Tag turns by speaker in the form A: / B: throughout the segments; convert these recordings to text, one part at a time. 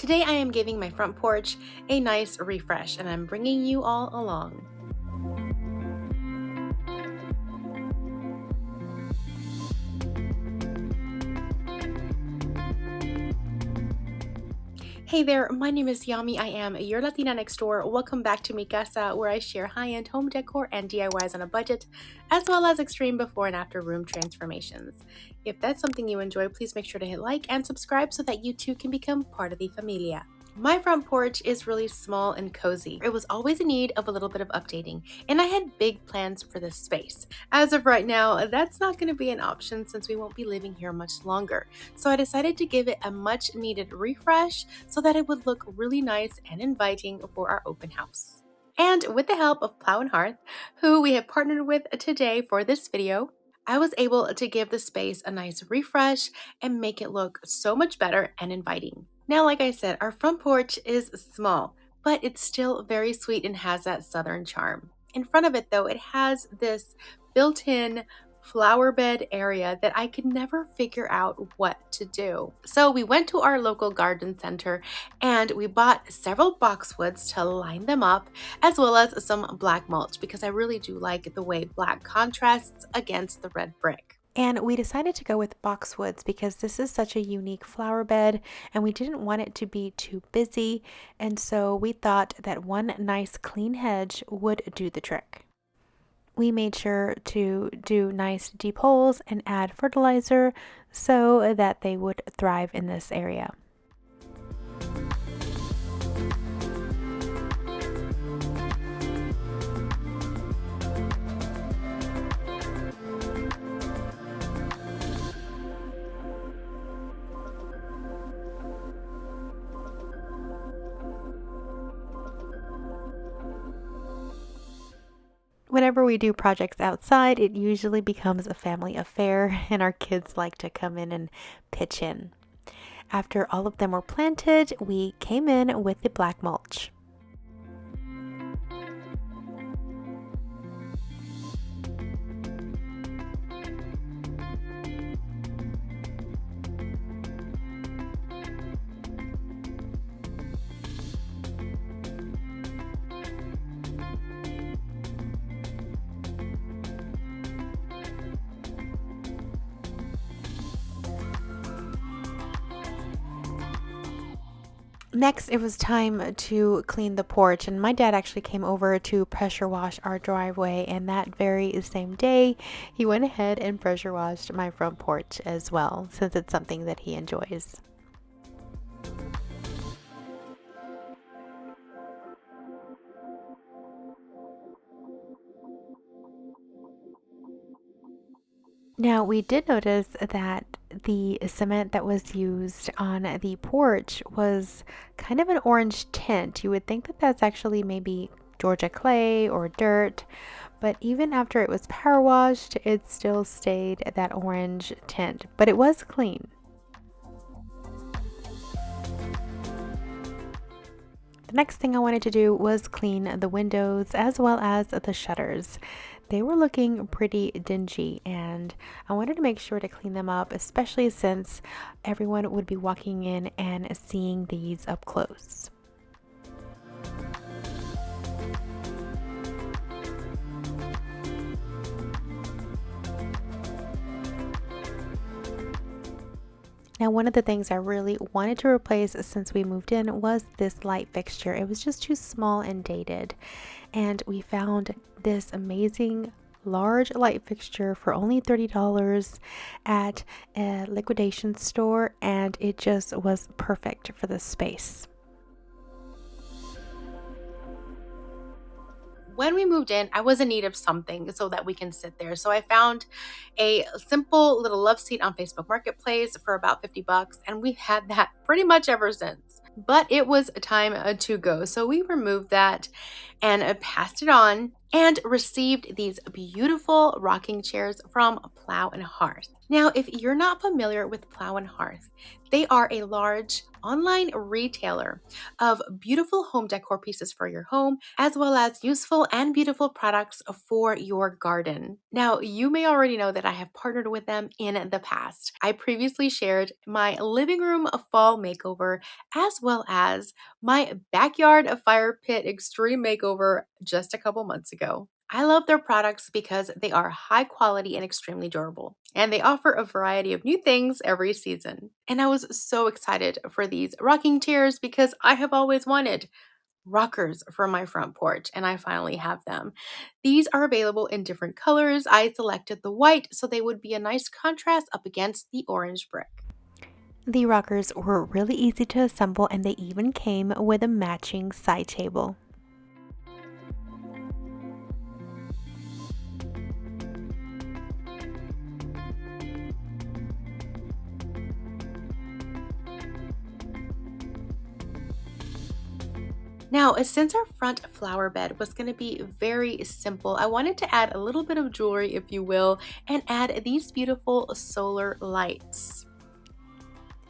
A: Today I am giving my front porch a nice refresh and I'm bringing you all along. Hey there, my name is Yami. I am your Latina next door. Welcome back to Mi Casa, where I share high-end home decor and DIYs on a budget, as well as extreme before and after room transformations. If that's something you enjoy, please make sure to hit like and subscribe so that you too can become part of the familia. My front porch is really small and cozy. It was always in need of a little bit of updating, and I had big plans for this space. As of right now, that's not going to be an option since we won't be living here much longer. So I decided to give it a much needed refresh so that it would look really nice and inviting for our open house. And with the help of Plow and Hearth, who we have partnered with today for this video, I was able to give the space a nice refresh and make it look so much better and inviting. Now, like I said, our front porch is small, but it's still very sweet and has that southern charm. In front of it, though, it has this built-in flower bed area that I could never figure out what to do. So we went to our local garden center and we bought several boxwoods to line them up, as well as some black mulch because I really do like the way black contrasts against the red brick. And we decided to go with boxwoods because this is such a unique flower bed and we didn't want it to be too busy. And so we thought that one nice clean hedge would do the trick. We made sure to do nice deep holes and add fertilizer so that they would thrive in this area. Whenever we do projects outside, it usually becomes a family affair and our kids like to come in and pitch in. After all of them were planted, we came in with the black mulch. Next, it was time to clean the porch, and my dad actually came over to pressure wash our driveway, and that very same day, he went ahead and pressure washed my front porch as well, since it's something that he enjoys. Now, we did notice that the cement that was used on the porch was kind of an orange tint. You would think that that's actually maybe Georgia clay or dirt, but even after it was power washed, it still stayed that orange tint, but it was clean. The next thing I wanted to do was clean the windows as well as the shutters. They were looking pretty dingy and I wanted to make sure to clean them up, especially since everyone would be walking in and seeing these up close. Now, one of the things I really wanted to replace since we moved in was this light fixture. It was just too small and dated. And we found this amazing large light fixture for only $30 at a liquidation store, and it just was perfect for this space. When we moved in, I was in need of something so that we can sit there. So I found a simple little love seat on Facebook Marketplace for about $50, and we've had that pretty much ever since. But it was time to go. So we removed that and passed it on and received these beautiful rocking chairs from Plow and Hearth. Now, if you're not familiar with Plow and Hearth, they are a large online retailer of beautiful home decor pieces for your home, as well as useful and beautiful products for your garden. Now, you may already know that I have partnered with them in the past. I previously shared my living room fall makeover, as well as my backyard fire pit extreme makeover just a couple months ago. I love their products because they are high quality and extremely durable, and they offer a variety of new things every season. And I was so excited for these rocking chairs because I have always wanted rockers for my front porch, and I finally have them. These are available in different colors. I selected the white so they would be a nice contrast up against the orange brick. The rockers were really easy to assemble, and they even came with a matching side table. Now, since our front flower bed was going to be very simple, I wanted to add a little bit of jewelry, if you will, and add these beautiful solar lights.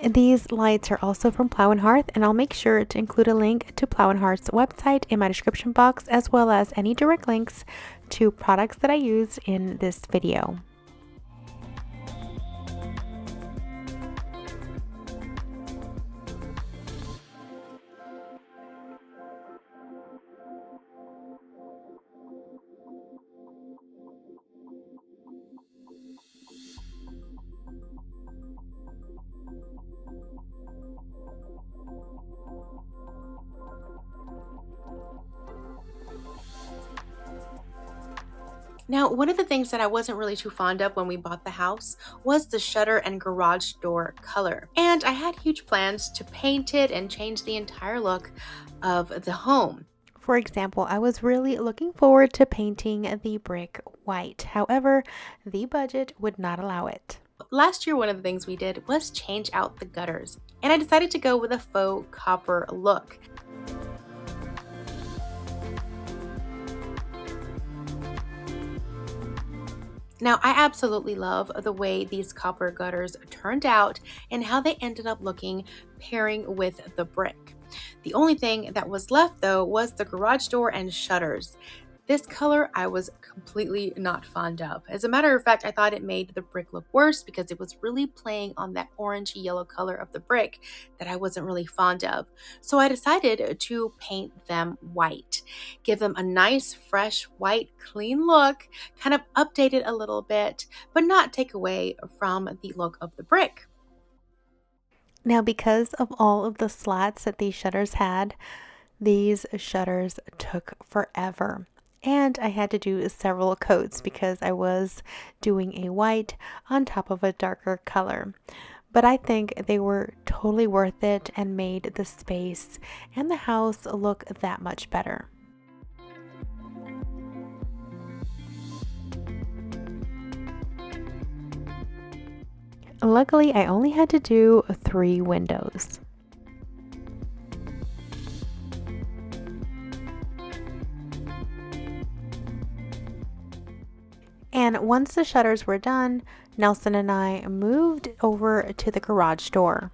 A: These lights are also from Plow and Hearth, and I'll make sure to include a link to Plow and Hearth's website in my description box, as well as any direct links to products that I use in this video. Now, one of the things that I wasn't really too fond of when we bought the house was the shutter and garage door color. And I had huge plans to paint it and change the entire look of the home. For example, I was really looking forward to painting the brick white. However, the budget would not allow it. Last year, one of the things we did was change out the gutters, and I decided to go with a faux copper look. Now, I absolutely love the way these copper gutters turned out and how they ended up looking pairing with the brick. The only thing that was left, though, was the garage door and shutters. This color I was completely not fond of. As a matter of fact, I thought it made the brick look worse because it was really playing on that orange yellow color of the brick that I wasn't really fond of. So I decided to paint them white, give them a nice, fresh, white, clean look, kind of update it a little bit, but not take away from the look of the brick. Now, because of all of the slats that these shutters had, these shutters took forever. And I had to do several coats because I was doing a white on top of a darker color. But I think they were totally worth it and made the space and the house look that much better. Luckily, I only had to do 3 windows. And once the shutters were done, Nelson and I moved over to the garage door.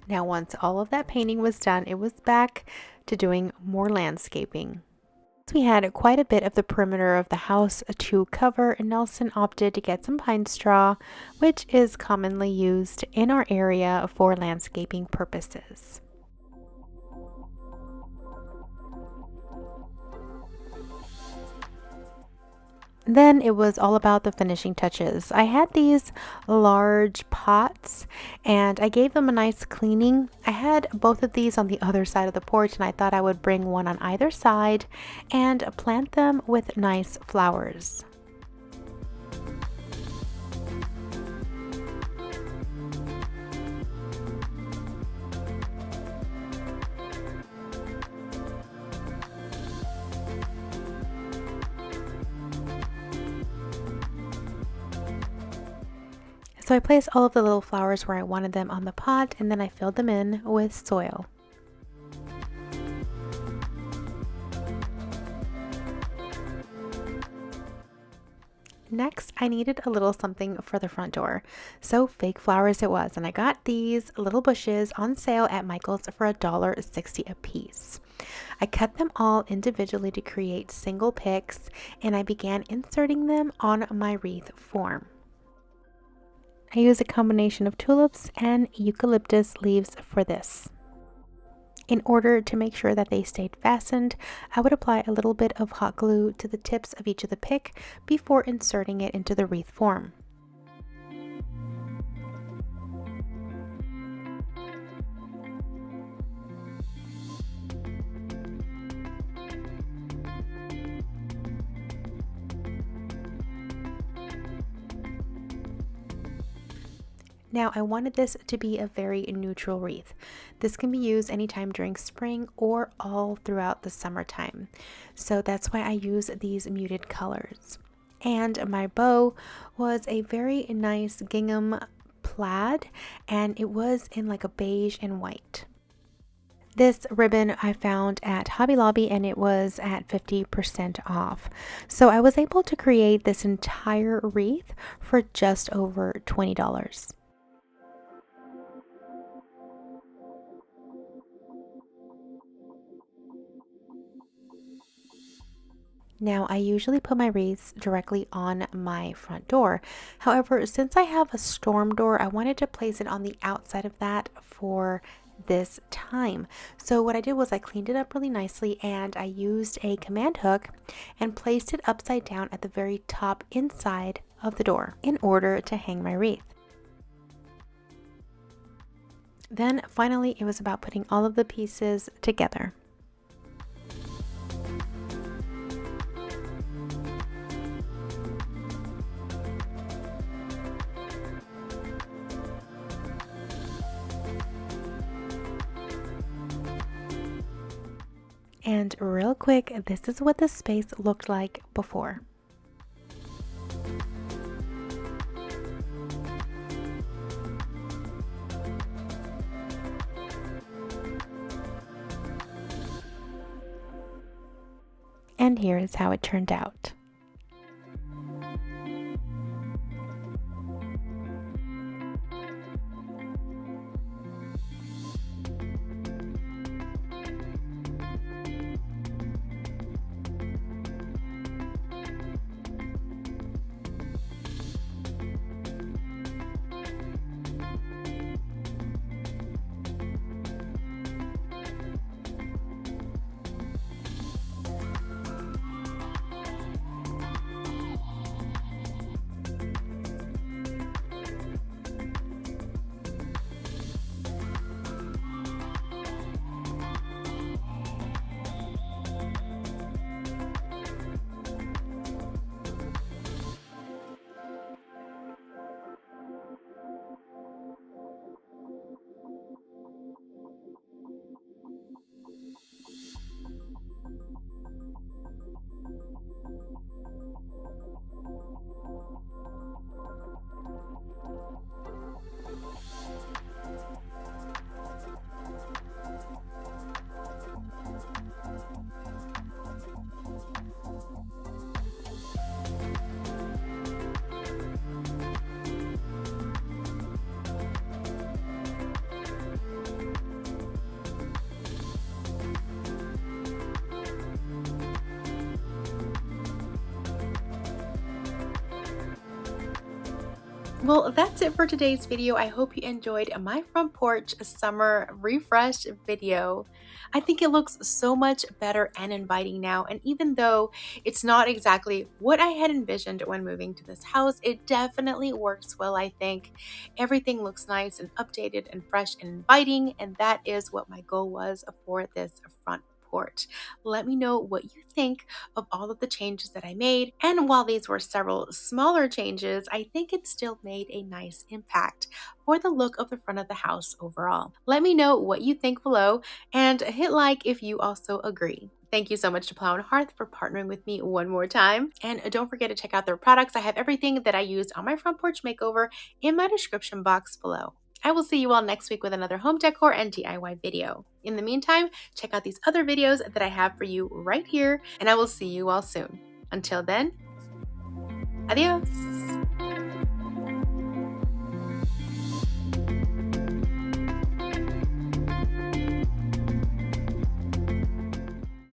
A: Now, once all of that painting was done, it was back to doing more landscaping. We had quite a bit of the perimeter of the house to cover, and Nelson opted to get some pine straw, which is commonly used in our area for landscaping purposes. Then it was all about the finishing touches. I had these large pots and I gave them a nice cleaning. I had both of these on the other side of the porch, and I thought I would bring one on either side and plant them with nice flowers. So I placed all of the little flowers where I wanted them on the pot, and then I filled them in with soil. Next, I needed a little something for the front door, so fake flowers it was, and I got these little bushes on sale at Michael's for $1.60 a piece. I cut them all individually to create single picks, and I began inserting them on my wreath form. I used a combination of tulips and eucalyptus leaves for this. In order to make sure that they stayed fastened, I would apply a little bit of hot glue to the tips of each of the pick before inserting it into the wreath form. Now I wanted this to be a very neutral wreath. This can be used anytime during spring or all throughout the summertime. So that's why I use these muted colors. And my bow was a very nice gingham plaid, and it was in like a beige and white. This ribbon I found at Hobby Lobby, and it was at 50% off. So I was able to create this entire wreath for just over $20. Now, I usually put my wreaths directly on my front door. However, since I have a storm door, I wanted to place it on the outside of that for this time. So what I did was I cleaned it up really nicely, and I used a command hook and placed it upside down at the very top inside of the door in order to hang my wreath. Then finally, it was about putting all of the pieces together. And real quick, this is what the space looked like before. And here is how it turned out. Well, that's it for today's video. I hope you enjoyed my front porch summer refresh video. I think it looks so much better and inviting now, and even though it's not exactly what I had envisioned when moving to this house, it definitely works well, I think. Everything looks nice and updated and fresh and inviting, and that is what my goal was for this front porch. Let me know what you think of all of the changes that I made, and while these were several smaller changes, I think it still made a nice impact for the look of the front of the house overall. Let me know what you think below, and hit like if you also agree. Thank you so much to Plow and Hearth for partnering with me one more time. And don't forget to check out their products. I have everything that I used on my front porch makeover in my description box below. I will see you all next week with another home decor and DIY video. In the meantime, check out these other videos that I have for you right here, and I will see you all soon. Until then, adios!